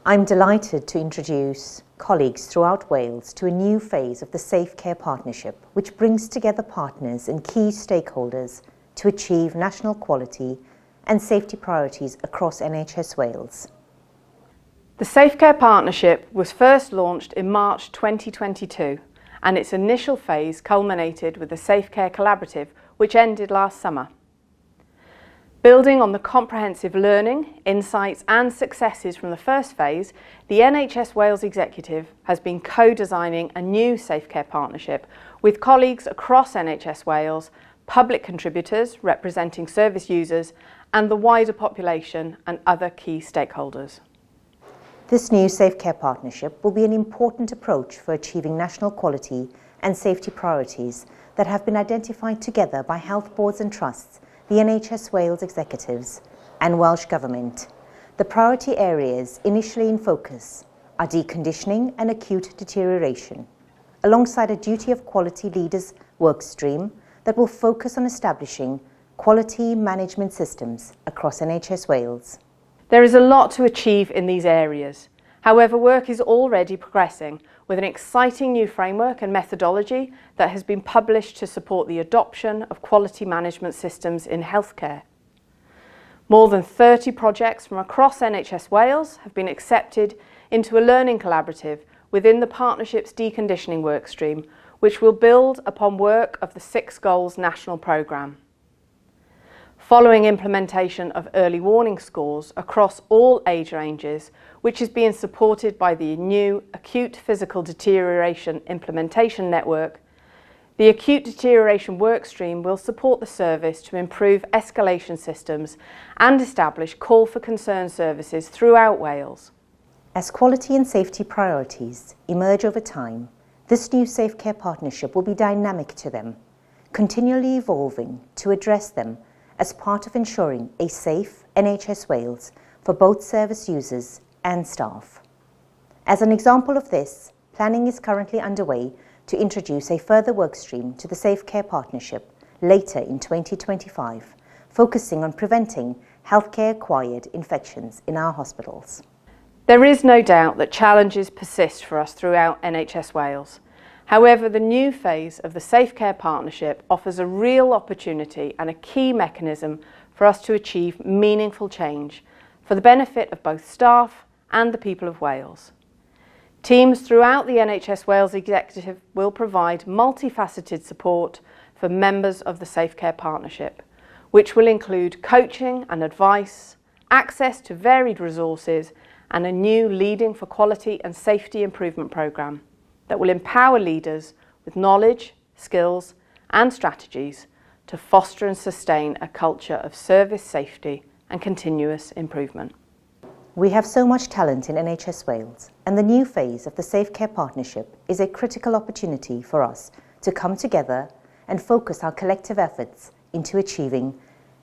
I'm delighted to introduce colleagues throughout Wales to a new phase of the Safe Care Partnership, which brings together partners and key stakeholders to achieve national quality and safety priorities across NHS Wales. The Safe Care Partnership was first launched in March 2022, and its initial phase culminated with the Safe Care Collaborative, which ended last summer. Building on the comprehensive learning, insights and successes from the first phase, the NHS Wales Executive has been co-designing a new Safe Care Partnership with colleagues across NHS Wales, public contributors representing service users and the wider population and other key stakeholders. This new Safe Care Partnership will be an important approach for achieving national quality and safety priorities that have been identified together by health boards and trusts, the NHS Wales Executives and Welsh Government. The priority areas initially in focus are deconditioning and acute deterioration, alongside a duty of quality leaders workstream that will focus on establishing quality management systems across NHS Wales. There is a lot to achieve in these areas. However, work is already progressing with an exciting new framework and methodology that has been published to support the adoption of quality management systems in healthcare. More than 30 projects from across NHS Wales have been accepted into a learning collaborative within the Partnership's deconditioning workstream, which will build upon work of the Six Goals national programme. Following implementation of early warning scores across all age ranges, which is being supported by the new Acute Physical Deterioration Implementation Network, the Acute Deterioration Workstream will support the service to improve escalation systems and establish call for concern services throughout Wales. As quality and safety priorities emerge over time, this new Safe Care Partnership will be dynamic to them, continually evolving to address them as part of ensuring a safe NHS Wales for both service users and staff. As an example of this, planning is currently underway to introduce a further workstream to the Safe Care Partnership later in 2025, focusing on preventing healthcare-acquired infections in our hospitals. There is no doubt that challenges persist for us throughout NHS Wales. However, the new phase of the Safe Care Partnership offers a real opportunity and a key mechanism for us to achieve meaningful change for the benefit of both staff and the people of Wales. Teams throughout the NHS Wales Executive will provide multifaceted support for members of the Safe Care Partnership, which will include coaching and advice, access to varied resources and a new Leading for Quality and Safety Improvement programme that will empower leaders with knowledge, skills and strategies to foster and sustain a culture of service safety and continuous improvement. We have so much talent in NHS Wales, and the new phase of the Safe Care Partnership is a critical opportunity for us to come together and focus our collective efforts into achieving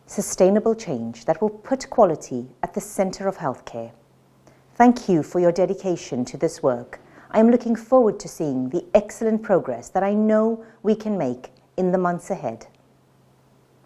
sustainable change that will put quality at the centre of healthcare. Thank you for your dedication to this work. I am looking forward to seeing the excellent progress that I know we can make in the months ahead.